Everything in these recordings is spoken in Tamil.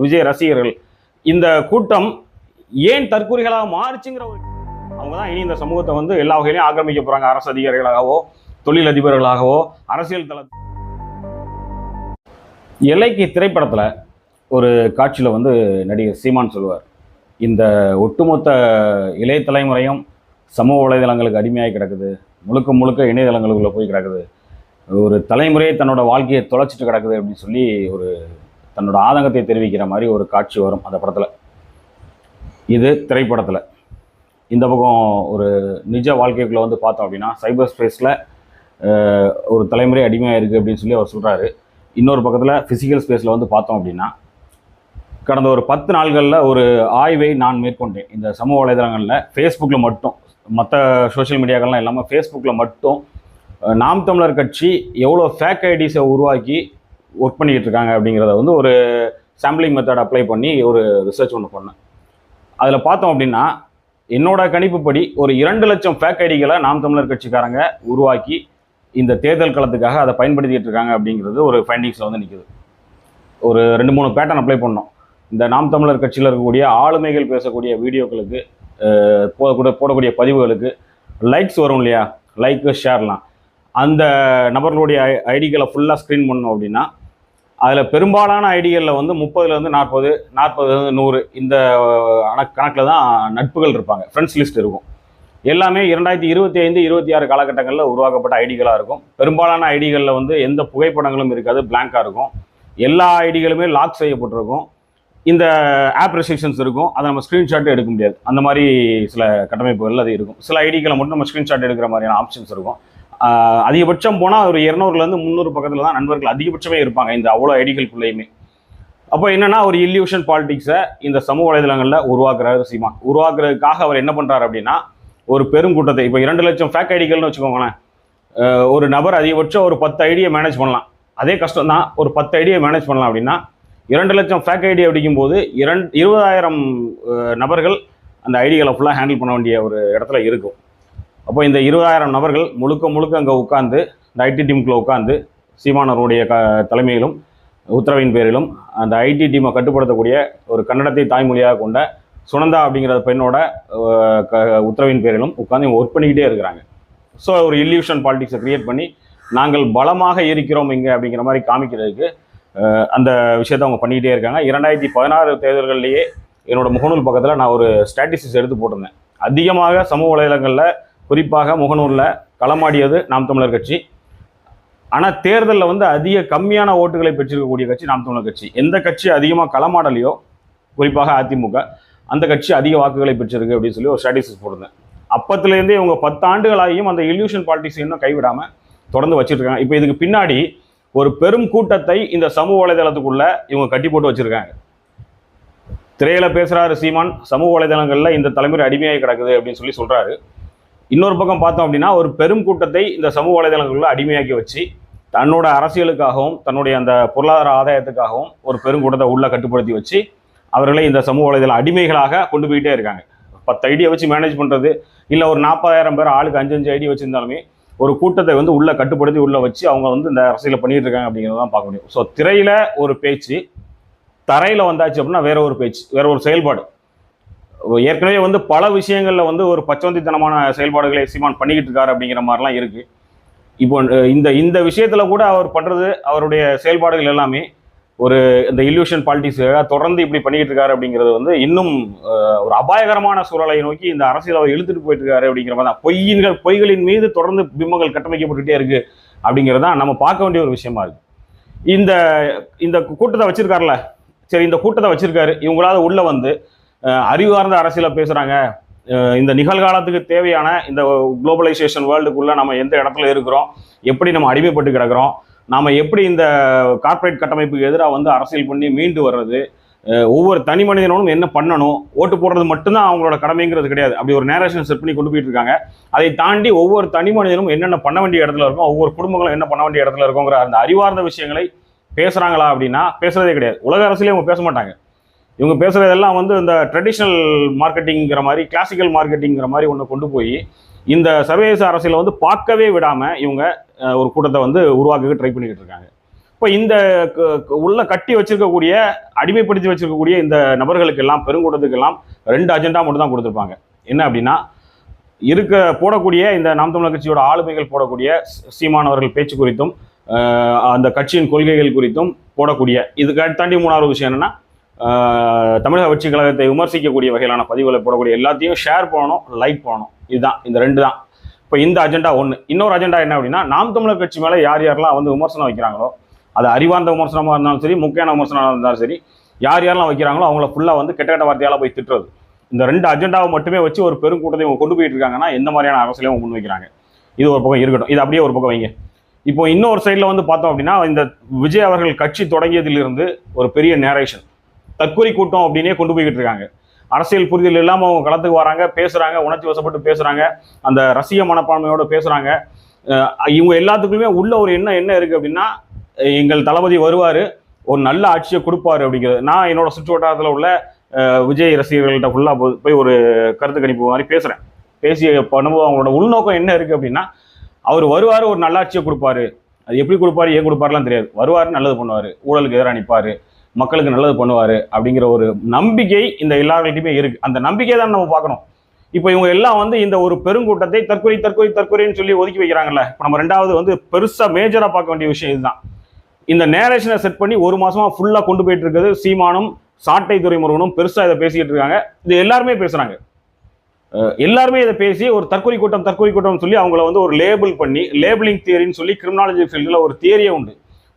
விஜய் ரசிகர்கள் இந்த கூட்டம் ஏன் தற்கொலைகளாக மாறுச்சுங்கிற ஒரு அவங்க தான் இனி இந்த சமூகத்தை வந்து எல்லா வகையிலையும் ஆக்கிரமிக்க போறாங்க. அரசு அதிகாரிகளாகவோ தொழிலதிபர்களாகவோ அரசியல் தள எல்லைக்கு திரைப்படத்துல ஒரு காட்சியில வந்து நடிகர் சீமான் சொல்லுவார், இந்த ஒட்டுமொத்த இளைய தலைமுறையும் சமூக வலைதளங்களுக்கு அடிமையாகி கிடக்குது, முழுக்க முழுக்க இணையதளங்களுக்குள்ள போய் கிடக்குது, ஒரு தலைமுறையை தன்னோட வாழ்க்கையை தொலைச்சிட்டு கிடக்குது அப்படின்னு சொல்லி ஒரு தன்னோட ஆதங்கத்தை தெரிவிக்கிற மாதிரி ஒரு காட்சி வரும் அந்த படத்தில். இது திரைப்படத்தில். இந்த பக்கம் ஒரு நிஜ வாழ்க்கைக்குள்ளே வந்து பார்த்தோம் அப்படின்னா சைபர் ஸ்பேஸில் ஒரு தலைமுறை அடிமையாக இருக்குது அப்படின்னு சொல்லி அவர் சொல்கிறாரு. இன்னொரு பக்கத்தில் ஃபிசிக்கல் ஸ்பேஸில் வந்து பார்த்தோம் அப்படின்னா கடந்த ஒரு 10 நாள்களில் ஒரு ஆய்வை நான் மேற்கொண்டேன். இந்த சமூக வலைதளங்களில் ஃபேஸ்புக்கில் மட்டும், மற்ற சோஷியல் மீடியாக்கள்லாம் இல்லாமல் ஃபேஸ்புக்கில் மட்டும் நாம் தமிழர் கட்சி எவ்வளோ ஃபேக் ஐடிஸை உருவாக்கி ஒர்க் பண்ணிக்கிட்டு இருக்காங்க அப்படிங்கிறத வந்து ஒரு சாம்பிளிங் மெத்தட் அப்ளை பண்ணி ஒரு ரிசர்ச் ஒன்று பண்ணேன். அதில் பார்த்தோம் அப்படின்னா என்னோட கணிப்புப்படி ஒரு 2 லட்சம் ஃபேக் ஐடிகளை நாம் தமிழர் கட்சிக்காரங்க உருவாக்கி இந்த தேர்தல் களத்துக்காக அதை பயன்படுத்திக்கிட்டு இருக்காங்க அப்படிங்கிறது ஒரு ஃபைண்டிங்ஸில் வந்து நிற்குது. ஒரு 2-3 பேட்டர்ன் அப்ளை பண்ணோம். இந்த நாம் தமிழர் கட்சியில் இருக்கக்கூடிய ஆளுமைகள் பேசக்கூடிய வீடியோக்களுக்கு போடக்கூடிய பதிவுகளுக்கு லைக்ஸ் வரும் இல்லையா, லைக்கு ஷேர்லாம், அந்த நபர்களுடைய ஐடிகளை ஃபுல்லாக ஸ்க்ரீன் பண்ணோம் அப்படின்னா அதில் பெரும்பாலான ஐடிகளில் வந்து 30லேருந்து 40, 40லேருந்து 100 இந்த கணக்கில் தான் நட்புகள் இருப்பாங்க, ஃப்ரெண்ட்ஸ் லிஸ்ட் இருக்கும். எல்லாமே 2025, 26 காலகட்டங்களில் உருவாக்கப்பட்ட ஐடிகளாக இருக்கும். பெரும்பாலான ஐடிகளில் வந்து எந்த புகைப்படங்களும் இருக்காது, பிளாங்காக இருக்கும். எல்லா ஐடிகளுமே லாக் செய்யப்பட்டிருக்கும். இந்த ஆப் ரெஸ்ட்ரிக்ஷன்ஸ் இருக்கும், அதை நம்ம ஸ்க்ரீன்ஷாட் எடுக்க முடியாது. அந்த மாதிரி சில கட்டமைப்புகள் அது இருக்கும். சில ஐடிகளை மட்டும் நம்ம ஸ்க்ரீன்ஷாட் எடுக்கிற மாதிரியான ஆப்ஷன்ஸ் இருக்கும். அதிகபட்சம் போனால் ஒரு 200லேருந்து 300 பக்கத்தில் தான் நண்பர்கள் அதிகபட்சமே இருப்பாங்க இந்த அவ்வளோ ஐடிகளுக்குள்ளேயுமே. அப்போ என்னன்னா ஒரு இல்யூஷன் பாலிடிக்ஸை இந்த சமூக வலைதளங்களில் உருவாக்குறாரு சீமான். உருவாக்குறதுக்காக அவர் என்ன பண்ணுறாரு அப்படின்னா ஒரு பெருங்கூட்டத்தை, இப்போ 2 லட்சம் ஃபேக் ஐடிகள்னு வச்சுக்கோங்களேன், ஒரு நபர் அதிகபட்சம் ஒரு 10 ஐடியை மேனேஜ் பண்ணலாம். அதே கஷ்டம் தான், ஒரு 10 ஐடியை மேனேஜ் பண்ணலாம் அப்படின்னா 2 லட்சம் ஃபேக் ஐடி அப்படிங்கும்போது 20,000 நபர்கள் அந்த ஐடிகளை ஃபுல்லாக ஹேண்டில் பண்ண வேண்டிய ஒரு இடத்துல இருக்கும். அப்போ இந்த 20,000 நபர்கள் முழுக்க முழுக்க அங்கே உட்காந்து இந்த ஐடி டீமுக்குள்ளே உட்காந்து சீமானவருடைய தலைமையிலும் உத்தரவின் பேரிலும் அந்த ஐடி டீமை கட்டுப்படுத்தக்கூடிய ஒரு கன்னடத்தை தாய்மொழியாக கொண்ட சுனந்தா அப்படிங்கிற பெண்ணோட உத்தரவின் பேரிலும் உட்காந்து ஒர்க் பண்ணிக்கிட்டே இருக்கிறாங்க. ஸோ ஒரு இல்யூஷன் பாலிடிக்ஸை கிரியேட் பண்ணி நாங்கள் பலமாக இருக்கிறோம் இங்கே அப்படிங்கிற மாதிரி காமிக்கிறதுக்கு அந்த விஷயத்தை அவங்க பண்ணிக்கிட்டே இருக்காங்க. 2016 தேர்தல்கள்லேயே என்னோட முகநூல் பக்கத்தில் நான் ஒரு ஸ்டாட்டிஸ்டிக்ஸ் எடுத்து போட்டிருந்தேன். அதிகமாக சமூக வலைதளங்களில் குறிப்பாக முகநூலில் களமாடியது நாம் தமிழர் கட்சி. ஆனால் தேர்தலில் வந்து கம்மியான ஓட்டுகளை பெற்றிருக்கக்கூடிய கட்சி நாம் தமிழர் கட்சி. எந்த கட்சி அதிகமாக களமாடலையோ, குறிப்பாக அதிமுக, அந்த கட்சி அதிக வாக்குகளை பெற்றிருக்கு அப்படின்னு சொல்லி ஒரு ஸ்டாட்டிஸ்டிக்ஸ் போட்டிருந்தேன். அப்பத்துலேருந்தே இவங்க 10 ஆண்டுகளாகியும் அந்த இல்யூஷன் பாலிடிக்ஸ் இன்னும் கைவிடாமல் தொடர்ந்து வச்சுட்டு இருக்காங்க. இப்போ இதுக்கு பின்னாடி ஒரு பெரும் கூட்டத்தை இந்த சமூக வலைதளத்துக்குள்ள இவங்க கட்டி போட்டு வச்சிருக்காங்க. திரையில பேசுறாரு சீமான், சமூக வலைதளங்கள்ல இந்த தலைமுறை அடிமையாகி கிடக்குது அப்படின்னு சொல்லி சொல்றாரு. இன்னொரு பக்கம் பார்த்தோம் அப்படின்னா ஒரு பெரும் கூட்டத்தை இந்த சமூக வலைதளங்களுக்குள்ள அடிமையாக்கி வச்சு தன்னோட அரசியலுக்காகவும் தன்னுடைய அந்த பொருளாதார ஆதாயத்துக்காகவும் ஒரு பெருங்கூட்டத்தை உள்ள கட்டுப்படுத்தி வச்சு அவர்களை இந்த சமூக வலைதள அடிமைகளாக கொண்டு போயிட்டே இருக்காங்க. 10 ஐடியை வச்சு மேனேஜ் பண்றது, இல்லை ஒரு 40,000 பேர் ஆளுக்கு 5 ஐடி வச்சிருந்தாலுமே ஒரு கூட்டத்தை வந்து உள்ள கட்டுப்படுத்தி உள்ள வச்சு அவங்க வந்து இந்த அரசியலை பண்ணிட்டு இருக்காங்க அப்படிங்கிறத தான் பார்க்க முடியும். ஸோ திரையில ஒரு பேச்சு, தரையில வந்தாச்சு அப்படின்னா வேற ஒரு பேச்சு, வேற ஒரு செயல்பாடு. ஏற்கனவே வந்து பல விஷயங்கள்ல வந்து ஒரு பச்சவந்தித்தனமான செயல்பாடுகளை சீமான் பண்ணிக்கிட்டு இருக்காரு அப்படிங்கிற மாதிரிலாம் இருக்கு. இப்போ இந்த விஷயத்துல கூட அவர் பண்றது, அவருடைய செயல்பாடுகள் எல்லாமே ஒரு இந்த இல்யூஷன் பாலிடிக்ஸ் தொடர்ந்து இப்படி பண்ணிக்கிட்டு இருக்காரு அப்படிங்கிறது வந்து இன்னும் ஒரு அபாயகரமான சூழலை நோக்கி இந்த அரசியல் அவர் இழுத்துட்டு போயிட்டு இருக்காரு அப்படிங்கிற மாதிரி தான். பொய்களின் மீது தொடர்ந்து பிம்பங்கள் கட்டமைக்கப்பட்டுட்டே இருக்கு அப்படிங்கிறதான் நம்ம பார்க்க வேண்டிய ஒரு விஷயமா இருக்கு. இந்த கூட்டத்தை வச்சிருக்காருல, சரி இந்த கூட்டத்தை வச்சிருக்காரு, இவங்களாவது உள்ள வந்து அறிவார்ந்த அரசியலை பேசுறாங்க, இந்த நிகழ்காலத்துக்கு தேவையான இந்த குளோபலைசேஷன் வேர்ல்டுக்குள்ள நம்ம எந்த இடத்துல இருக்கிறோம், எப்படி நம்ம அடிமைப்பட்டு கிடக்கிறோம், நாம எப்படி இந்த கார்ப்பரேட் கட்டமைப்புக்கு எதிராக வந்து அரசியல் பண்ணி மீண்டு வர்றது, ஒவ்வொரு தனி மனிதனும் என்ன பண்ணணும், ஓட்டு போடுறது மட்டும்தான் அவங்களோட கடமைங்கிறது கிடையாது. அப்படி ஒரு நேரேஷன் செட் பண்ணி கொண்டு போயிட்டு இருக்காங்க. அதை தாண்டி ஒவ்வொரு தனி மனிதனும் என்னென்ன பண்ண வேண்டிய இடத்துல இருக்கும், ஒவ்வொரு குடும்பங்களும் என்ன பண்ண வேண்டிய இடத்துல இருக்குங்கிற அந்த அறிவார்ந்த விஷயங்களை பேசுறாங்களா அப்படின்னா பேசுறதே கிடையாது. உலக அரசியலே அவங்க பேச மாட்டாங்க. இவங்க பேசுறதெல்லாம் வந்து இந்த ட்ரெடிஷ்னல் மார்க்கெட்டிங்கிற மாதிரி, கிளாசிக்கல் மார்க்கெட்டிங்கிற மாதிரி ஒன்று கொண்டு போய் இந்த சர்வதேச அரசியலை வந்து பார்க்கவே விடாமல் இவங்க ஒரு கூட்டத்தை வந்து உருவாக்க ட்ரை பண்ணிக்கிட்டு இருக்காங்க. இப்போ இந்த உள்ள கட்டி வச்சிருக்கக்கூடிய, அடிமைப்படுத்தி வச்சிருக்கக்கூடிய இந்த நபர்களுக்கு எல்லாம், பெருங்கூட்டத்துக்கெல்லாம் 2 அஜெண்டா மட்டும் தான் கொடுத்துருப்பாங்க. என்ன அப்படின்னா, போடக்கூடிய இந்த நாம் தமிழர் கட்சியோட ஆளுமைகள் போடக்கூடிய சீமானவர்கள் பேச்சு குறித்தும் அந்த கட்சியின் கொள்கைகள் குறித்தும் போடக்கூடிய, இதுக்கு தாண்டி 3வது விஷயம் என்னன்னா, தமிழக வெற்றி கழகத்தை விமர்சிக்கக்கூடிய வகையிலான பதிவுகளை போடக்கூடிய எல்லாத்தையும் ஷேர் பண்ணணும், லைக் பண்ணணும். இதுதான், இந்த 2 தான். இப்போ இந்த அஜெண்டா ஒன்று. இன்னொரு அஜெண்டா என்ன அப்படின்னா, நாம் தமிழர் கட்சி மேலே யார் யாரெல்லாம் வந்து விமர்சனம் வைக்கிறாங்களோ, அது அறிவார்ந்த விமர்சனமாக இருந்தாலும் சரி, முக்கியமான விமர்சனமாக இருந்தாலும் சரி, யார் யாரெல்லாம் வைக்கிறாங்களோ அவங்கள ஃபுல்லாக வந்து கெட்ட வார்த்தையால் போய் திட்டுறது. இந்த 2 அஜெண்டாவை மட்டுமே வச்சு ஒரு பெருங்கூட்டத்தை இவங்க கொண்டு போயிட்டு இருக்காங்கன்னா எந்த மாதிரியான அரசியலையும் முன் வைக்கிறாங்க. இது ஒரு பக்கம் இருக்கட்டும், இது அப்படியே ஒரு பக்கம் வைங்க. இப்போ இன்னொரு சைடில் வந்து பார்த்தோம் அப்படின்னா, இந்த விஜய் அவர்கள் கட்சி தொடங்கியதிலிருந்து ஒரு பெரிய நேரேஷன், தற்கொலை கூட்டம் அப்படின்னே கொண்டு போய்கிட்டு இருக்காங்க. அரசியல் புரிதல் இல்லாமல் அவங்க களத்துக்கு வராங்க, பேசுகிறாங்க, உணர்ச்சி வசப்பட்டு பேசுகிறாங்க, அந்த ரசிக மனப்பான்மையோடு பேசுகிறாங்க. இவங்க எல்லாத்துக்குமே உள்ள ஒரு என்ன இருக்குது அப்படின்னா, எங்கள் தளபதி வருவார், ஒரு நல்ல ஆட்சியை கொடுப்பாரு அப்படிங்கிறது. நான் என்னோட சுற்று வட்டாரத்தில் உள்ள விஜய் ரசிகர்கள்ட்ட ஃபுல்லாக போய் ஒரு கருத்து கணிப்பு மாதிரி பேசுகிறேன். பேசி பண்ணும்போது அவங்களோட உள்நோக்கம் என்ன இருக்குது அப்படின்னா, அவர் வருவார், ஒரு நல்லாட்சியை கொடுப்பாரு. அது எப்படி கொடுப்பாரு, ஏன் கொடுப்பாருலாம் தெரியாது. வருவார், நல்லது பண்ணுவார், ஊழலுக்கு எதிராக நிற்பார், மக்களுக்கு நல்லது பண்ணுவார் அப்படிங்கிற ஒரு நம்பிக்கை இந்த எல்லார்கிட்டையுமே இருக்குது. அந்த நம்பிக்கையை தான் நம்ம பார்க்கணும். இப்போ இவங்க எல்லாம் வந்து இந்த ஒரு பெருங்கூட்டத்தை தற்கொலைன்னு சொல்லி ஒதுக்கி வைக்கிறாங்கல்ல. இப்போ நம்ம 2வது வந்து பெருசாக மேஜராக பார்க்க வேண்டிய விஷயம் இதுதான். இந்த நேரேஷனை செட் பண்ணி 1 மாசமா ஃபுல்லாக கொண்டு போயிட்டு இருக்குது. சீமானும் சாட்டை துரைமுருகனும் பெருசாக இதை பேசிக்கிட்டு இருக்காங்க. இது எல்லாருமே பேசுகிறாங்க. எல்லாருமே இதை பேசி ஒரு தற்கொலை கூட்டம் சொல்லி அவங்கள வந்து ஒரு லேபிள் பண்ணி, லேபிளிங் தியரின்னு சொல்லி கிரிமினாலஜி ஃபீல்டில் ஒரு தியரியே உண்டு.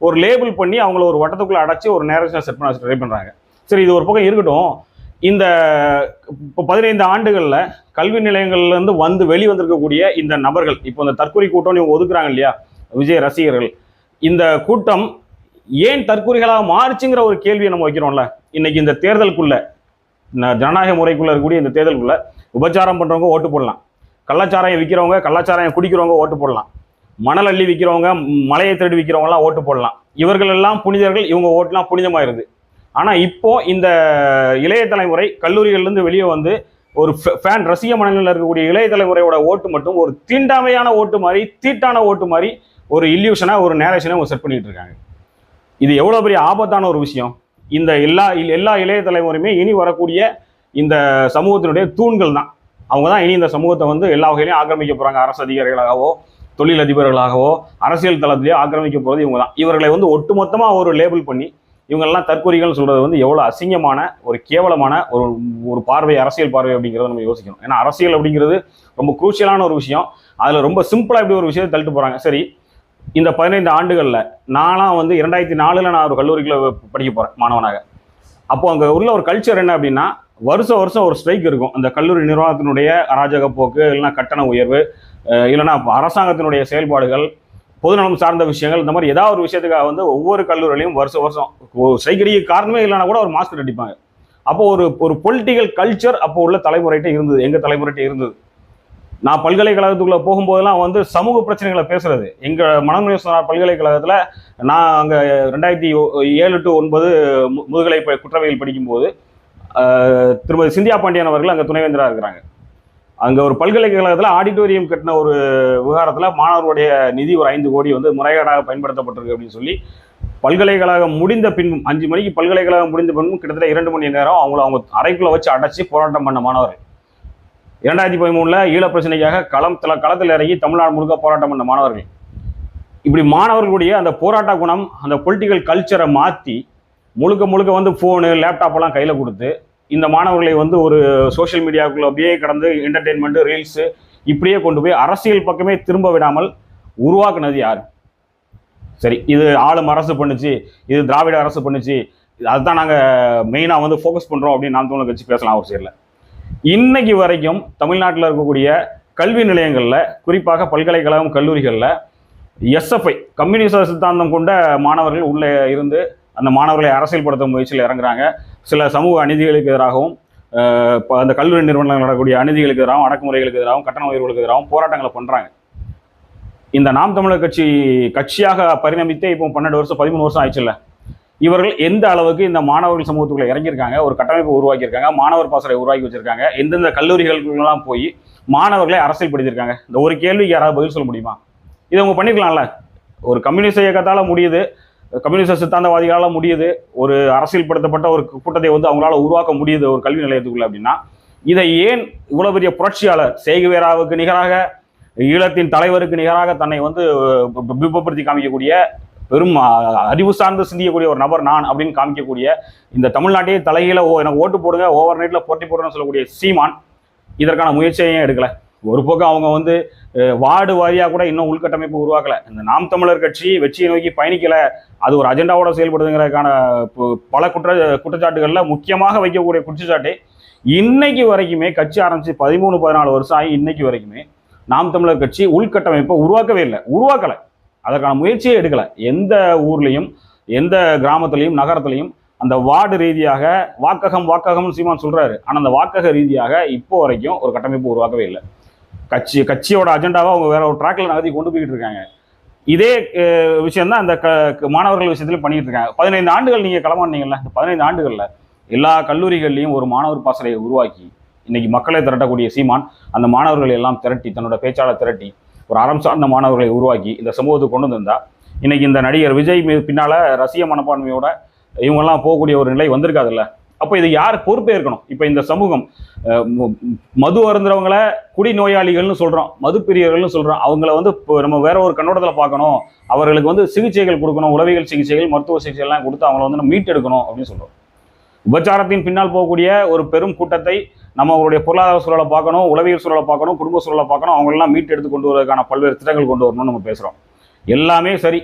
ஒரு லேபிள் பண்ணி அவங்கள ஒரு வட்டத்துக்குள்ள அடைச்சி ஒரு நேரேஷனை செட் பண்ண ட்ரை பண்ணுறாங்க. சரி, இது ஒரு பக்கம் இருக்கட்டும். இந்த இப்போ 15 ஆண்டுகளில் கல்வி நிலையங்கள்லேருந்து வந்து வெளிவந்திருக்கக்கூடிய இந்த நபர்கள், இப்போ இந்த தற்கொலை கூட்டம்னு இவங்க ஒதுக்குறாங்க இல்லையா, விஜய் ரசிகர்கள், இந்த கூட்டம் ஏன் தற்கொலைகளாக மாறுச்சுங்கிற ஒரு கேள்வியை நம்ம வைக்கிறோம்ல. இன்னைக்கு இந்த தேர்தலுக்குள்ள, ஜனநாயக முறைக்குள்ள இருக்கக்கூடிய இந்த தேர்தலுக்குள்ள விபச்சாரம் பண்ணுறவங்க ஓட்டு போடலாம், கள்ளச்சாராயம் விற்கிறவங்க, கள்ளச்சாராயம் குடிக்கிறவங்க ஓட்டு போடலாம், மணல் அள்ளி விற்கிறவங்க, மலையை திருடி விற்கிறவங்கலாம் ஓட்டு போடலாம். இவர்கள் எல்லாம் புனிதர்கள், இவங்க ஓட்டுலாம் புனிதமாயிருது. ஆனால் இப்போ இந்த இளைய தலைமுறை கல்லூரிகள்லேருந்து வெளியே வந்து ஒரு ஃபேன் ரசிக மனநிலையில் இருக்கக்கூடிய இளைய தலைமுறையோட ஓட்டு மட்டும் ஒரு தீண்டாமையான ஓட்டு மாதிரி, தீட்டான ஓட்டு மாதிரி ஒரு இல்யூஷனாக, ஒரு நேரேஷனை அவங்க செட் பண்ணிட்டு இருக்காங்க. இது எவ்வளோ பெரிய ஆபத்தான ஒரு விஷயம். இந்த எல்லா இளைய தலைமுறையுமே இனி வரக்கூடிய இந்த சமூகத்தினுடைய தூண்கள் தான். அவங்க தான் இனி இந்த சமூகத்தை வந்து எல்லா வகையிலையும் ஆக்கிரமிக்க போகிறாங்க. அரசு அதிகாரிகளாகவோ, தொழிலதிபர்களாகவோ, அரசியல் தளத்திலேயோ ஆக்கிரமிக்க போகிறது இவங்க தான். இவர்களை வந்து ஒட்டுமொத்தமாக ஒரு லேபிள் பண்ணி இவங்கெல்லாம் தற்கொலைகள் சொல்கிறது வந்து எவ்வளோ அசிங்கமான, ஒரு கேவலமான ஒரு பார்வை, அரசியல் பார்வை அப்படிங்கிறத நம்ம யோசிக்கணும். ஏன்னா அரசியல் அப்படிங்கிறது ரொம்ப குரூஷியலான ஒரு விஷயம். அதில் ரொம்ப சிம்பிளாக இப்படி ஒரு விஷயத்தை தள்ளிட்டு போகிறாங்க. சரி, இந்த 15 ஆண்டுகளில் நான்லாம் வந்து 2004 நான் ஒரு கல்லூரியில் படிக்க போகிறேன் மாணவனாக. அப்போது அங்கே உள்ள ஒரு கல்ச்சர் என்ன அப்படின்னா, வருஷம் ஒரு ஸ்ட்ரைக் இருக்கும். அந்த கல்லூரி நிர்வாகத்தினுடைய அராஜக போக்கு, இல்லைன்னா கட்டண உயர்வு, இல்லைன்னா அரசாங்கத்தினுடைய செயல்பாடுகள், பொதுநலம் சார்ந்த விஷயங்கள், இந்த மாதிரி ஏதாவது ஒரு விஷயத்துக்காக வந்து ஒவ்வொரு கல்லூரிலையும் வருஷம் ஸ்ட்ரைக் அடிக்க காரணமே இல்லைன்னா கூட ஒரு மாஸ்க் அடிப்பாங்க. அப்போ ஒரு பொலிட்டிக்கல் கல்ச்சர் அப்போ உள்ள தலைமுறைகிட்ட இருந்தது, எங்கள் தலைமுறைகிட்ட இருந்தது. நான் பல்கலைக்கழகத்துக்குள்ளே போகும்போதெல்லாம் வந்து சமூக பிரச்சனைகளை பேசுறது, எங்கள் மனோன்மணியம் பல்கலைக்கழகத்தில் நான் அங்கே 2007 to 2009 முதுகலை குற்றவியல் படிக்கும்போது திருமதி சிந்தியா பாண்டியன் அவர்கள் அங்கே துணைவேந்தராக இருக்கிறாங்க. அங்கே ஒரு பல்கலைக்கழகத்தில் ஆடிட்டோரியம் கட்டின ஒரு விவகாரத்தில் மாணவர்களுடைய நிதி ஒரு 5 கோடி வந்து முறைகேடாக பயன்படுத்தப்பட்டிருக்கு அப்படின்னு சொல்லி பல்கலைக்கழகம் முடிந்த பின் 5 மணிக்கு பல்கலைக்கழகம் முடிந்த பின்பும் கிட்டத்தட்ட 2 மணி நேரம் அவங்க அறைக்குள்ளே வச்சு அடைச்சி போராட்டம் பண்ண மாணவர்கள். 2013 ஈழ பிரச்சனைக்காக களத்தில் இறங்கி தமிழ்நாடு முழுக்க போராட்டம் பண்ண மாணவர்கள். இப்படி மாணவர்களுடைய அந்த போராட்ட குணம், அந்த பொலிட்டிக்கல் கல்ச்சரை மாற்றி முழுக்க வந்து ஃபோனு, லேப்டாப்பெல்லாம் கையில் கொடுத்து இந்த மாணவர்களை வந்து ஒரு சோஷியல் மீடியாவுக்குள்ள அப்படியே கடந்து என்டர்டெயின்மெண்ட்டு, ரீல்ஸு இப்படியே கொண்டு போய் அரசியல் பக்கமே திரும்ப விடாமல் உருவாக்குனது யார்? சரி, இது ஆளும் அரசு பண்ணுச்சு, இது திராவிட அரசு பண்ணுச்சு, அதுதான் நாங்கள் மெயினாக வந்து ஃபோக்கஸ் பண்ணுறோம் அப்படின்னு நாம் தமிழர் கட்சி பேசலாம் ஒரு சைடில். இன்னைக்கு வரைக்கும் தமிழ்நாட்டில் இருக்கக்கூடிய கல்வி நிலையங்களில், குறிப்பாக பல்கலைக்கழகம், கல்லூரிகளில் எஸ்எஃப்ஐ கம்யூனிச சித்தாந்தம் கொண்ட மாணவர்கள் உள்ளே இருந்து அந்த மாணவர்களை அரசியல்படுத்தும் முயற்சியில் இறங்குறாங்க. சில சமூக அநீதிகளுக்கு எதிராகவும், அந்த கல்லூரி நிறுவனங்கள் நடக்கக்கூடிய அநீதிகளுக்கு எதிராகவும், அடக்குமுறைகளுக்கு எதிராகவும், கட்டண உயர்வுகளுக்கு எதிராகவும் போராட்டங்களை பண்ணுறாங்க. இந்த நாம் தமிழர் கட்சியாக பரிணமித்தே இப்போ 12 வருஷம் 13 வருஷம் ஆயிடுச்சுல்ல. இவர்கள் எந்த அளவுக்கு இந்த மாணவர்கள் சமூகத்துக்குள்ள இறங்கியிருக்காங்க, ஒரு கட்டமைப்பு உருவாக்கியிருக்காங்க, மாணவர் பாசறை உருவாக்கி வச்சிருக்காங்க, எந்தெந்த கல்லூரிகளுக்கெல்லாம் போய் மாணவர்களை அரசியல்படுத்தியிருக்காங்க. இந்த ஒரு கேள்விக்கு யாராவது பதில் சொல்ல முடியுமா? இதை அவங்க பண்ணிருக்கலாம்ல. ஒரு கம்யூனிஸ்ட் இயக்கத்தால் முடியுது, கம்யூனிஸ்ட் சித்தாந்தவாதிகளால் முடியுது, ஒரு அரசியல்படுத்தப்பட்ட ஒரு கூட்டத்தை வந்து அவங்களால உருவாக்க முடியுது ஒரு கல்வி நிலையத்துக்குள்ள அப்படின்னா, இதை ஏன் இவ்வளவு பெரிய புரட்சியாளர் சேகுவேராவுக்கு நிகராக, ஈழத்தின் தலைவருக்கு நிகராக தன்னை வந்து பிம்பப்படுத்தி காமிக்கக்கூடிய, பெரும் அறிவு சார்ந்து சிந்திக்கக்கூடிய ஒரு நபர் நான் அப்படின்னு காமிக்கக்கூடிய, இந்த தமிழ்நாட்டையே தலைகீழ எனக்கு ஓட்டு போடுங்க, ஓவர் நைட்ல போட்டி போடுறேன்னு சொல்லக்கூடிய சீமான் இதற்கான முயற்சியையும் எடுக்கல. ஒரு பக்கம் அவங்க வந்து வார்டு வாரியாக கூட இன்னும் உள்கட்டமைப்பு உருவாக்கல. இந்த நாம் தமிழர் கட்சி வெற்றியை நோக்கி பயணிக்கல, அது ஒரு அஜெண்டாவோட செயல்படுதுங்கிறதுக்கான பல குற்றச்சாட்டுகள்ல முக்கியமாக வைக்கக்கூடிய குற்றச்சாட்டு, இன்னைக்கு வரைக்குமே கட்சி ஆரம்பிச்சு 13-14 வருஷம் ஆகி இன்னைக்கு வரைக்குமே நாம் தமிழர் கட்சி உள்கட்டமைப்பை உருவாக்கவே இல்லை, உருவாக்கலை, அதற்கான முயற்சியே எடுக்கலை. எந்த ஊர்லேயும் எந்த கிராமத்திலையும் நகரத்திலையும் அந்த வார்டு ரீதியாக வாக்ககம்னு சீமான் சொல்றாரு, ஆனால் அந்த வாக்கக ரீதியாக இப்போ வரைக்கும் ஒரு கட்டமைப்பு உருவாக்கவே இல்லை. கட்சியோட அஜெண்டாவை அவங்க வேற ஒரு ட்ராக்ல நகர்த்தி கொண்டு போய்கிட்டு இருக்காங்க. இதே விஷயம் தான் இந்த மாணவர்கள் விஷயத்திலும் பண்ணிட்டு இருக்காங்க. 15 ஆண்டுகள் நீங்க களமானீங்கல்ல, இந்த 15 ஆண்டுகள்ல எல்லா கல்லூரிகள்லையும் ஒரு மாணவர் பாசறையை உருவாக்கி இன்னைக்கு மக்களை திரட்டக்கூடிய சீமான் அந்த மாணவர்களை எல்லாம் திரட்டி, தன்னோட பேச்சாளர் திரட்டி, ஒரு அறம் சார்ந்த மாணவர்களை உருவாக்கி இந்த சமூகத்துக்கு கொண்டு வந்திருந்தா இன்னைக்கு இந்த நடிகர் விஜய் பின்னால ரசிக மனப்பான்மையோட இவங்கெல்லாம் போகக்கூடிய ஒரு நிலை வந்திருக்காதுல்ல. அப்போ இது யார் பொறுப்பே இருக்கணும்? இப்போ இந்த சமூகம் மது அருந்துறவங்களை குடி நோயாளிகள்னு சொல்கிறோம், மது பிரியர்கள்னு சொல்கிறோம், அவங்கள வந்து நம்ம வேற ஒரு கண்ணோட்டத்தில் பார்க்கணும், அவர்களுக்கு வந்து சிகிச்சைகள் கொடுக்கணும், உளவியல் சிகிச்சைகள், மருத்துவ சிகிச்சைகள்லாம் கொடுத்து அவங்கள வந்து நம்ம மீட்டெடுக்கணும் அப்படின்னு சொல்கிறோம். விபச்சாரத்தின் பின்னால் போகக்கூடிய ஒரு பெரும் கூட்டத்தை நம்ம அவருடைய பொருளாதார சூழலை பார்க்கணும், உளவியல் சூழலை பார்க்கணும், குடும்ப சூழலை பார்க்கணும், அவங்களெல்லாம் மீட்டு எடுத்து கொண்டு வருவதற்கான பல்வேறு திட்டங்கள் கொண்டு வரணும்னு நம்ம பேசுகிறோம். எல்லாமே சரி,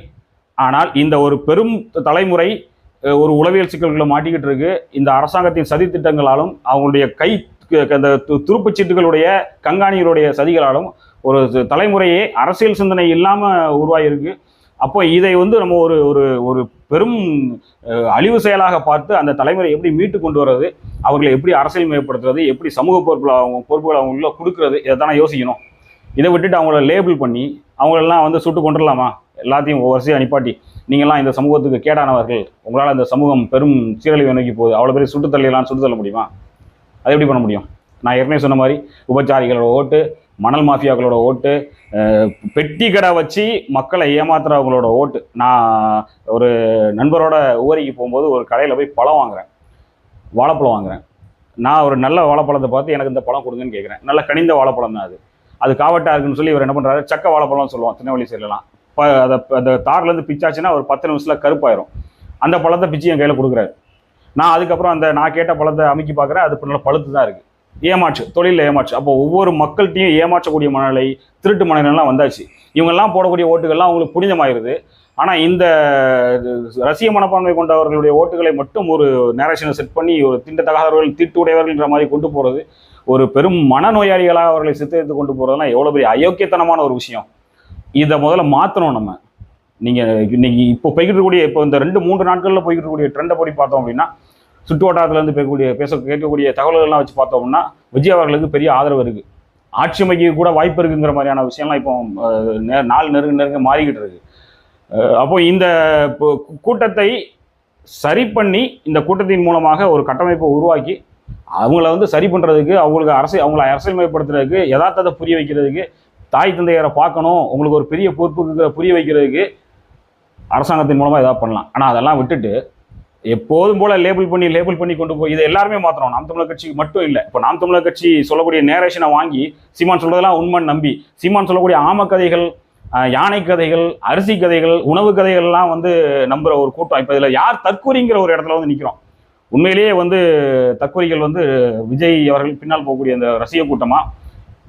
ஆனால் இந்த ஒரு பெரும் தலைமுறை ஒரு உளவியல் சிக்கல்களை மாட்டிக்கிட்டு இருக்கு. இந்த அரசாங்கத்தின் சதி திட்டங்களாலும் அவங்களுடைய அந்த துருப்புச்சீட்டுகளுடைய கண்காணிகளுடைய சதிகளாலும் ஒரு தலைமுறையே அரசியல் சிந்தனை இல்லாமல் உருவாகியிருக்கு. அப்போ இதை வந்து நம்ம ஒரு ஒரு ஒரு பெரும் அழிவு செயலாக பார்த்து அந்த தலைமுறை எப்படி மீட்டு கொண்டு வர்றது, அவர்களை எப்படி அரசியல் மேம்படுத்துறது, எப்படி சமூக பொறுப்புகளை அவங்கள கொடுக்கறது, இதை தானே யோசிக்கணும். இதை விட்டுட்டு அவங்கள லேபிள் பண்ணி அவங்களெல்லாம் வந்து சுட்டு கொண்டுடலாமா? எல்லாத்தையும் வரிசையாக நிப்பாட்டி நீங்கள்லாம் இந்த சமூகத்துக்கு கேடானவர்கள், உங்களால் இந்த சமூகம் பெரும் சீரழிவை நோக்கி போகுது, அவ்வளோ பேர் சுட்டு தள்ள முடியுமா? அது எப்படி பண்ண முடியும்? நான் ஏற்கனவே சொன்ன மாதிரி உபச்சாரிகளோட ஓட்டு, மணல் மாஃபியாக்களோட ஓட்டு, பெட்டி கடை வச்சு மக்களை ஏமாத்துறவங்களோட ஓட்டு. நான் ஒரு நண்பரோட ஊரிக்கு போகும்போது ஒரு கடையில் போய் பழம் வாங்குறேன், வாழைப்பழம் வாங்குறேன். நான் ஒரு நல்ல வாழைப்பழத்தை பார்த்து எனக்கு இந்த பழம் கொடுங்கன்னு கேட்குறேன். நல்ல கனிந்த வாழைப்பழம் தான் அது காவட்டா இருக்குன்னு சொல்லி இவர் என்ன பண்ணுறாரு, சக்க வாழைப்பழம்னு சொல்லுவான் திருநெல்வேலி சைட்லாம். அந்த தார்லேருந்து பிச்சாச்சுன்னா ஒரு 10 நிமிஷத்தில் கருப்பாயிரும். அந்த பழத்தை பிச்சு என் கையில் கொடுக்குறாரு. நான் அதுக்கப்புறம் நான் கேட்ட பழத்தை அமைக்கி பார்க்குறேன், அது நல்ல பழுத்து தான் இருக்குது. ஏமாற்று, தொழிலில் ஏமாற்று. அப்போ ஒவ்வொரு மக்கள்கிட்டையும் ஏமாற்றக்கூடிய மனநிலை, திருட்டு மனநிலைலாம் வந்தாச்சு. இவங்கெல்லாம் போடக்கூடிய ஓட்டுகள்லாம் அவங்களுக்கு புனிதமாயிருது. ஆனால் இந்த ரசிக மனப்பான்மை கொண்டவர்களுடைய ஓட்டுகளை மட்டும் ஒரு நேரேஷனை செட் பண்ணி ஒரு திண்டத்தகாதவர்கள், தீட்டு உடையவர்கள்ன்ற மாதிரி கொண்டு போகிறது, ஒரு பெரும் மனநோயாளிகளாக அவர்களை சித்தரித்து கொண்டு போகிறதுலாம் எவ்வளோ பெரிய அயோக்கியத்தனமான ஒரு விஷயம். இதை முதல்ல மாற்றணும் நம்ம. நீங்கள் இன்னைக்கு இப்போ போய்கிட்டு இருக்கக்கூடிய, இப்போ இந்த 2-3 நாட்களில் போய்கிட்டு இருக்கக்கூடிய ட்ரெண்டை படி பார்த்தோம் அப்படின்னா, சுற்று வட்டாரத்துலேருந்து கேட்கக்கூடிய தகவல்கள்லாம் வச்சு பார்த்தோம்னா விஜய் அவர்களுக்கு பெரிய ஆதரவு இருக்குது, ஆட்சி அமைக்க கூட வாய்ப்பு இருக்குங்கிற மாதிரியான விஷயம்லாம் இப்போ நாள் நெருங்க மாறிக்கிட்டு இருக்கு. அப்போ இந்த கூட்டத்தை சரி பண்ணி, இந்த கூட்டத்தின் மூலமாக ஒரு கட்டமைப்பை உருவாக்கி அவங்கள வந்து சரி பண்ணுறதுக்கு, அவங்களை அரசியல்மயப்படுத்துறதுக்கு, யதார்த்தத்தை புரிய வைக்கிறதுக்கு, தாய் தந்தையரை பார்க்கணும், உங்களுக்கு ஒரு பெரிய பொறுப்புக்கு புரிய வைக்கிறதுக்கு அரசாங்கத்தின் மூலமாக ஏதாவது பண்ணலாம். ஆனால் அதெல்லாம் விட்டுட்டு எப்போதும் போல லேபிள் பண்ணி கொண்டு போய் இதை எல்லாருமே மாற்றணும். நாம் தமிழர் கட்சி மட்டும் இல்லை. இப்போ நாம் தமிழர் கட்சி சொல்லக்கூடிய நேரேஷனை வாங்கி சீமான் சொல்றதெல்லாம் உண்மைன்னு நம்பி, சீமான் சொல்லக்கூடிய ஆம கதைகள், யானை கதைகள், அரிசி கதைகள், உணவு கதைகள்லாம் வந்து நம்புற ஒரு கூட்டம். இப்போ இதில் யார் தற்கூரிங்கிற ஒரு இடத்துல வந்து நிற்கிறோம். உண்மையிலேயே வந்து தற்கூரிகள் வந்து விஜய் அவர்கள் பின்னால் போகக்கூடிய அந்த ரசிக கூட்டமா,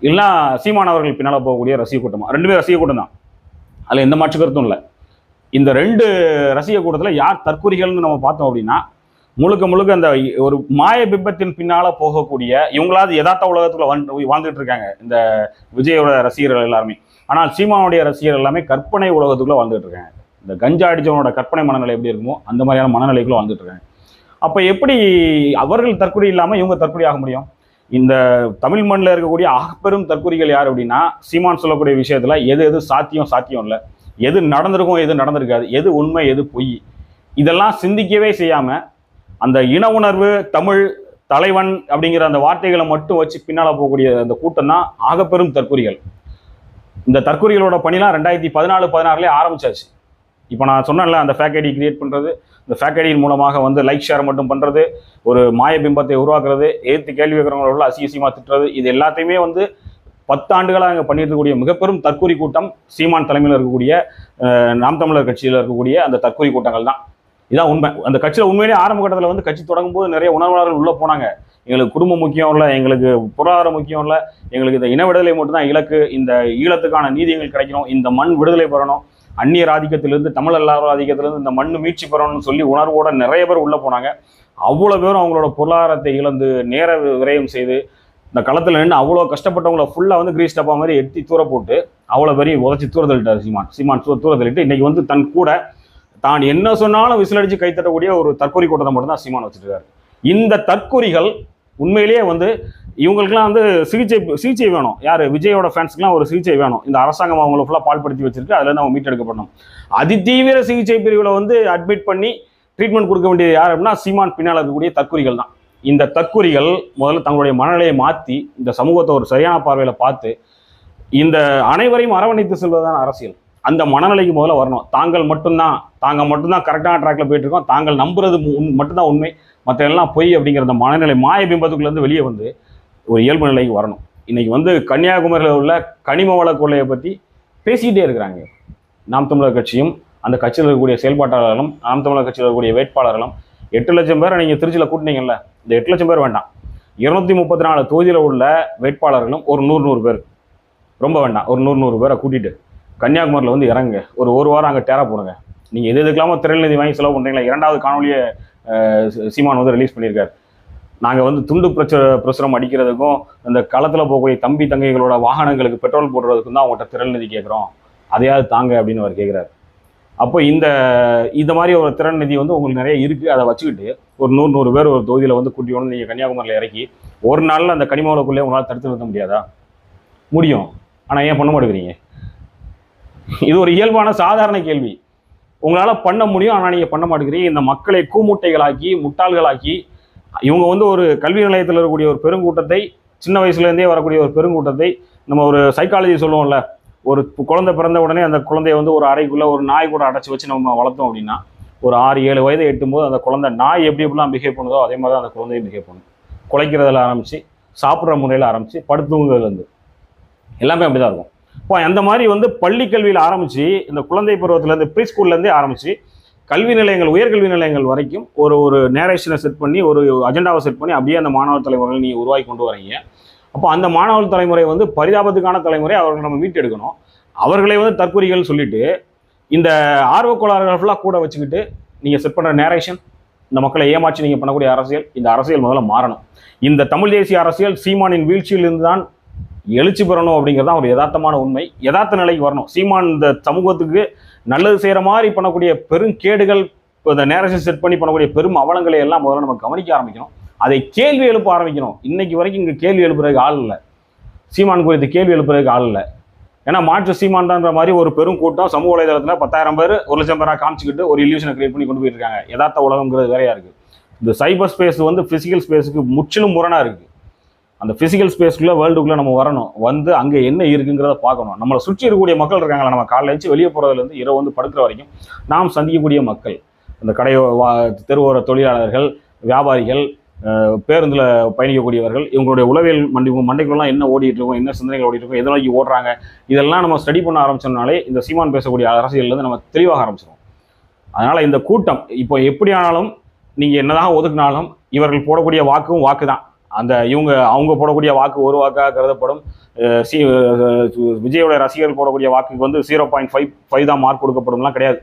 இல்லைன்னா சீமான் அவர்கள் பின்னால் போகக்கூடிய ரசிக கூட்டமா? 2 ரசிக கூட்டம் தான், அதில் எந்த மாற்று கருத்தும் இல்லை. இந்த 2 ரசிக கூட்டத்தில் யார் தற்கூரிகள்னு நம்ம பார்த்தோம் அப்படின்னா, முழுக்க அந்த ஒரு மாய பிம்பத்தின் பின்னால போகக்கூடிய, இவங்களாவது யதார்த்த உலகத்துக்குள்ள வாழ்ந்துட்டு இருக்காங்க இந்த விஜயோட ரசிகர்கள் எல்லாருமே. ஆனால் சீமானுடைய ரசிகர்கள் எல்லாமே கற்பனை உலகத்துக்குள்ள வாழ்ந்துட்டு இருக்காங்க. இந்த கஞ்சா அடிச்சவனோட கற்பனை மனநிலை எப்படி இருக்குமோ அந்த மாதிரியான மனநிலைக்குள்ள வாழ்ந்துட்டு இருக்காங்க. அப்போ எப்படி அவர்கள் தற்கொலை இல்லாமல் இவங்க தற்கொலை ஆக முடியும்? இந்த தமிழ் மண்ணில் இருக்கக்கூடிய ஆகப்பெரும் தற்கொலைகள் யார் அப்படின்னா, சீமான் சொல்லக்கூடிய விஷயத்துல எது சாத்தியம் இல்லை, எது நடந்திருக்கும், எது நடந்திருக்காது, எது உண்மை, எது பொய், இதெல்லாம் சிந்திக்கவே செய்யாம அந்த இன உணர்வு, தமிழ் தலைவன் அப்படிங்கிற அந்த வார்த்தைகளை மட்டும் வச்சு பின்னால போகக்கூடிய அந்த கூட்டம் தான் ஆகப்பெரும் தற்கொலைகள். இந்த தற்கொலைகளோட பணிலாம் 2014-16 ஆரம்பிச்சாச்சு. இப்போ நான் சொன்னேன்ல, அந்த ஃபேக் ஐடி கிரியேட் பண்ணுறது, இந்த ஃபேக் ஐடியின் மூலமாக வந்து லைக் ஷேர் மட்டும் பண்ணுறது, ஒரு மாய பிம்பத்தை உருவாக்குறது, எதிர்த்து கேள்வி கேட்குறவங்களோட அசிங்கமாக திட்டுறது, இது எல்லாத்தையுமே வந்து 10 ஆண்டுகளாக அங்கே பண்ணிட்டு இருக்கக்கூடிய மிகப்பெரும் தற்கொலை கூட்டம் சீமான் தலைமையில் இருக்கக்கூடிய நாம் தமிழர் கட்சியில் இருக்கக்கூடிய அந்த தற்கொலை கூட்டங்கள் தான். இதான் உண்மை. அந்த கட்சியில் உண்மையிலேயே ஆரம்ப கட்டத்தில் வந்து கட்சி தொடங்கும் போது நிறைய உணர்வாளர்கள் உள்ளே போனாங்க. எங்களுக்கு குடும்பம் முக்கியம் இல்லை, எங்களுக்கு பொருளாதாரம் முக்கியம் இல்லை, எங்களுக்கு இந்த இன விடுதலை மட்டும்தான் இலக்கு, இந்த ஈழத்துக்கான நீதி எங்களுக்கு கிடைக்கணும், இந்த மண் விடுதலை பெறணும், அந்நியர் ஆதிக்கத்திலிருந்து தமிழ் எல்லாரும் ஆதிக்கத்திலிருந்து இந்த மண் மீட்சி பெறணும்னு சொல்லி உணர்வோட நிறைய பேர் உள்ளே போனாங்க. அவ்வளோ பேரும் அவங்களோட பொருளாதாரத்தை இழந்து நேர விரயம் செய்து இந்த களத்தில் நின்று அவ்வளோ கஷ்டப்பட்டவங்கள ஃபுல்லாக வந்து கிரீஸ் டப்பா மாதிரி எட்டி தூர போட்டு அவ்வளோ பெரிய உதச்சி தூரத்தள்ளிட்டார் சீமான் தூரத்தள்ளிட்டு இன்னைக்கு வந்து தன் கூட தான் என்ன சொன்னாலும் விசிலடிச்சு கைத்தட்டக்கூடிய ஒரு தற்கொலை கூட்டத்தை மட்டும்தான் சீமான் வச்சுருக்காரு. இந்த தற்கொலைகள் உண்மையிலேயே வந்து இவங்களுக்குலாம் வந்து சிகிச்சை வேணும். யார் விஜயோட ஃபேன்ஸ்க்குலாம் ஒரு சிகிச்சை வேணும். இந்த அரசாங்கம் அவங்கள ஃபுல்லாக பால்படுத்தி வச்சிருக்கு, அதுலேருந்து அவங்க மீட்டெடுக்கப்படணும். அதிதீவிர சிகிச்சை பிரிவில் வந்து அட்மிட் பண்ணி ட்ரீட்மெண்ட் கொடுக்க வேண்டியது யார் அப்படின்னா சீமான் பின்னால் இருக்கக்கூடிய தற்கொலைகள் தான். இந்த தற்கொலைகள் முதல்ல தங்களுடைய மனநிலையை மாற்றி இந்த சமூகத்தை ஒரு சரியான பார்வையில் பார்த்து இந்த அனைவரையும் அரவணைத்து செல்வதுதான் அரசியல். அந்த மனநிலைக்கு முதல்ல வரணும். தாங்கள் மட்டும்தான் கரெக்டான ட்ராக்ல போயிட்டு இருக்கோம், தாங்கள் நம்புறது மட்டும்தான் உண்மை, மற்ற எல்லாம் பொய் அப்படிங்கிற அந்த மனநிலை மாய பிம்பத்துக்குள்ளேருந்து வெளியே வந்து ஒரு இயல்பு நிலைக்கு வரணும். இன்னைக்கு வந்து கன்னியாகுமரியில் உள்ள கனிம வள கொள்ளையை பற்றி பேசிக்கிட்டே இருக்கிறாங்க. நாம் தமிழர் கட்சியும் அந்த கட்சியில் இருக்கக்கூடிய செயல்பாட்டாளர்களும் நாம் தமிழர் கட்சியில் இருக்கக்கூடிய வேட்பாளர்களும் 8 லட்சம் பேரை நீங்கள் திருச்சியில் கூட்டினீங்கல்ல, இந்த 8 லட்சம் பேர் வேண்டாம், 234 தொகுதியில் உள்ள வேட்பாளர்களும் ஒரு 100 பேர், ரொம்ப வேண்டாம், ஒரு 100 பேரை கூட்டிட்டு கன்னியாகுமரியில் வந்து இறங்குங்க. ஒரு வாரம் அங்கே டேரா போடுங்க. நீங்கள் எதுக்கெல்லாமல் திரைநிதி வாங்கி செலவு பண்ணுறீங்களா? 2வது காணொலியை சீமான் வந்து ரிலீஸ் பண்ணியிருக்காரு. நாங்கள் வந்து துண்டு பிரசுரம் அடிக்கிறதுக்கும் இந்த களத்தில் போகக்கூடிய தம்பி தங்கைகளோட வாகனங்களுக்கு பெட்ரோல் போடுறதுக்கும் தான் அவங்கள்ட்ட திரள்நிதி கேட்குறோம், அதையாவது தாங்க அப்படின்னு அவர் கேட்குறாரு. அப்போ இந்த மாதிரி ஒரு திறன் நிதி வந்து உங்களுக்கு நிறைய இருக்குது. அதை வச்சுக்கிட்டு ஒரு 100 பேர் ஒரு தொகுதியில் வந்து கூட்டி வந்து நீங்கள் கன்னியாகுமரியில் இறக்கி ஒரு நாளில் அந்த கனிமவளக்குள்ளே உங்களால் தடுத்து நிறுத்த முடியாதா? முடியும். ஆனால் ஏன் பண்ண மாட்டேங்கிறீங்க? இது ஒரு இயல்பான சாதாரண கேள்வி. உங்களால் பண்ண முடியும், ஆனால் நீங்கள் பண்ண மாட்டேங்கிறீங்க. இந்த மக்களை கூமுட்டைகளாக்கி முட்டாள்களாக்கி இவங்க வந்து ஒரு கல்வி நிலையத்தில் இருக்கக்கூடிய ஒரு பெருங்கூட்டத்தை, சின்ன வயசுலேருந்தே வரக்கூடிய ஒரு பெருங்கூட்டத்தை, நம்ம ஒரு சைக்காலஜி சொல்லுவோம்ல, ஒரு குழந்தை பிறந்த உடனே அந்த குழந்தைய வந்து ஒரு அறைக்குள்ளே ஒரு நாய் கூட அடைச்சி வச்சு நம்ம வளர்த்தோம் அப்படின்னா ஒரு 6-7 வயதை எட்டும்போது அந்த குழந்தை நாய் எப்படிலாம் பிஹேவ் பண்ணுதோ அதே மாதிரி தான் அந்த குழந்தையும் பிஹேவ் பண்ணும். குலைக்கிறதுல ஆரம்பித்து சாப்பிட்ற முறையில் ஆரம்பித்து படுத்துங்கிறதுலேருந்து எல்லாமே அப்படி தான் இருக்கும். இப்போ அந்த மாதிரி வந்து பள்ளி கல்வியில் ஆரம்பித்து இந்த குழந்தை பருவத்திலேருந்து ப்ரீ ஸ்கூல்லேருந்தே ஆரம்பித்து கல்வி நிலையங்கள், உயர்கல்வி நிலையங்கள் வரைக்கும் ஒரு நேரேஷனை செட் பண்ணி ஒரு அஜெண்டாவை செட் பண்ணி அப்படியே அந்த மாணவர் தலைமுறைகள் நீங்கள் உருவாக்கி கொண்டு வரீங்க. அப்போ அந்த மாணவர் தலைமுறை வந்து பரிதாபத்துக்கான தலைமுறை, அவர்களை நம்ம மீட்டெடுக்கணும். அவர்களை வந்து தற்கொலைகள் சொல்லிட்டு இந்த ஆர்வக்கோளாறுகள் ஃபுல்லாக கூட வச்சுக்கிட்டு நீங்கள் செட் பண்ணுற நேரேஷன், இந்த மக்களை ஏமாற்றி நீங்கள் பண்ணக்கூடிய அரசியல், இந்த அரசியல் முதல்ல மாறணும். இந்த தமிழ் தேசிய அரசியல் சீமானின் வீழ்ச்சியிலிருந்து தான் எழுச்சி பெறணும் அப்படிங்கிறது தான் ஒரு யதார்த்தமான உண்மை. யதார்த்த நிலைக்கு வரணும். சீமான் இந்த சமூகத்துக்கு நல்லது செய்கிற மாதிரி பண்ணக்கூடிய பெருங்கேடுகள், இந்த நேரேஷன் செட் பண்ணி பண்ணக்கூடிய பெரும் அவலங்களை எல்லாம் முதல்ல நம்ம கவனிக்க ஆரம்பிக்கணும். அதை கேள்வி எழுப்ப ஆரம்பிக்கணும். இன்னைக்கு வரைக்கும் இங்கே கேள்வி எழுப்புறதுக்கு ஆள் இல்லை. சீமான் குறித்து கேள்வி எழுப்புறதுக்கு ஆள் இல்லை. ஏன்னா மாற்று சீமான் தான்ற மாதிரி ஒரு பெரும் கூட்டம் சமூக வலைதளத்தில் 10,000 பேர் 1,00,000 பேராக காமிச்சிக்கிட்டு ஒரு இல்யூஷனை கிரியேட் பண்ணி கொண்டு போயிட்டு இருக்காங்க. யதார்த்த உலகங்கிறது வேறையா இருக்குது. இந்த சைபர் ஸ்பேஸ் வந்து ஃபிசிக்கல் ஸ்பேஸுக்கு முற்றிலும் முரணாக இருக்குது. அந்த ஃபிசிக்கல் ஸ்பேஸ்க்குள்ளே வேர்ல்டுக்குள்ளே நம்ம வரணும், வந்து அங்கே என்ன இருக்குங்கிறத பார்க்கணும். நம்மளை சுற்றி இருக்கக்கூடிய மக்கள் இருக்காங்களா, நம்ம காலைல வச்சு வெளியே போகிறதுலேருந்து இரவு வந்து படுக்கிற வரைக்கும் நாம் சந்திக்கக்கூடிய மக்கள், அந்த தெருவோர தொழிலாளர்கள், வியாபாரிகள், பேருந்தில் பயணிக்கக்கூடியவர்கள், இவங்களுடைய உளவியல் மண்டைக்குள்ளலாம் என்ன ஓடிட்டு இருக்கும், என்ன சிந்தனைகள் ஓடிட்டு இருக்கும், எதை நோக்கி ஓடுறாங்க, இதெல்லாம் நம்ம ஸ்டடி பண்ண ஆரம்பிச்சோம்னாலே இந்த சீமான் பேசக்கூடிய அரசியல்லேருந்து நம்ம தெளிவாக ஆரம்பிச்சிடும். அதனால் இந்த கூட்டம் இப்போ எப்படி ஆனாலும் நீங்கள் என்னதான் ஒதுக்கினாலும் இவர்கள் போடக்கூடிய வாக்கும் வாக்கு தான். அவங்க போடக்கூடிய வாக்கு ஒரு வாக்காக கருதப்படும். விஜயோட ரசிகர்கள் போடக்கூடிய வாக்குக்கு வந்து 0.55 தான் மார்க் கொடுக்கப்படும்லாம் கிடையாது.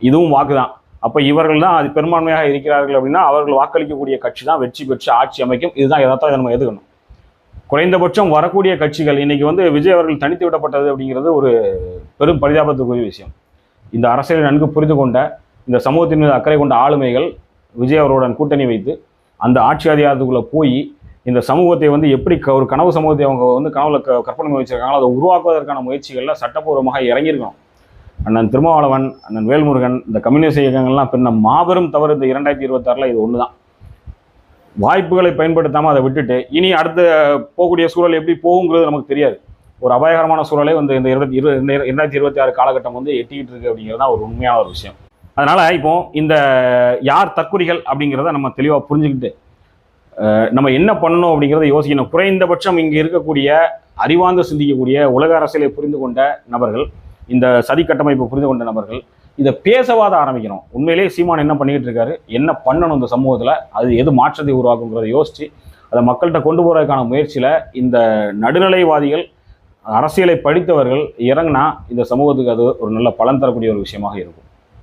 இதுவும் வாக்கு தான். அப்போ இவர்கள் தான் அது பெரும்பான்மையாக இருக்கிறார்கள் அப்படின்னா அவர்கள் வாக்களிக்கக்கூடிய கட்சி தான் வெற்றி பெற்று ஆட்சி அமைக்கும். இதுதான் எதாத்தான் நம்ம எதுக்கணும். குறைந்தபட்சம் வரக்கூடிய கட்சிகள் இன்னைக்கு வந்து விஜய் அவர்கள் தனித்து விடப்பட்டது அப்படிங்கிறது ஒரு பெரும் பரிதாபத்துக்குரிய விஷயம். இந்த அரசியலை நன்கு புரிந்து கொண்ட, இந்த சமூகத்தின் மீது அக்கறை கொண்ட ஆளுமைகள் விஜய் அவர்களுடன் கூட்டணி வைத்து அந்த ஆட்சி அதிகாரத்துக்குள்ளே போய் இந்த சமூகத்தை வந்து எப்படி ஒரு கனவு சமூகத்தை அவங்க வந்து கனவுல கற்பனை வச்சிருக்காங்களோ அதை உருவாக்குவதற்கான முயற்சிகளில் சட்டப்பூர்வமாக இறங்கியிருக்கணும். அண்ணன் திருமாவளவன், அண்ணன் வேல்முருகன், இந்த கம்யூனிஸ்ட் இயக்கங்கள்லாம் பின்ன மாபெரும் தவறு இந்த 2026 இது ஒன்று தான். வாய்ப்புகளை பயன்படுத்தாமல் அதை விட்டுட்டு இனி அடுத்த போகக்கூடிய சூழல் எப்படி போகுங்கிறது நமக்கு தெரியாது. ஒரு அபாயகரமான சூழலை வந்து இந்த 2026 காலகட்டம் வந்து எட்டிக்கிட்டு இருக்கு அப்படிங்கிறது தான் ஒரு உண்மையான ஒரு விஷயம். அதனால இப்போ இந்த யார் தற்குறிகள் அப்படிங்கிறத நம்ம தெளிவாக புரிஞ்சுக்கிட்டு நம்ம என்ன பண்ணணும் அப்படிங்கிறத யோசிக்கணும். குறைந்தபட்சம் இங்கே இருக்கக்கூடிய அறிவார்ந்து சிந்திக்கக்கூடிய உலக அரசியலை புரிந்து கொண்ட நபர்கள், இந்த சதி கட்டமைப்பை புரிந்து கொண்ட நபர்கள் இதை பேசவாத ஆரம்பிக்கணும். உண்மையிலேயே சீமான் என்ன பண்ணிக்கிட்டு இருக்காரு, என்ன பண்ணணும் இந்த சமூகத்தில், அது எது மாற்றத்தை உருவாக்குங்கிறத யோசித்து அதை மக்கள்கிட்ட கொண்டு போகிறதுக்கான முயற்சியில் இந்த நடுநிலைவாதிகள், அரசியலை படித்தவர்கள் இறங்கினா இந்த சமூகத்துக்கு அது ஒரு நல்ல பலன் தரக்கூடிய ஒரு விஷயமாக இருக்கும்.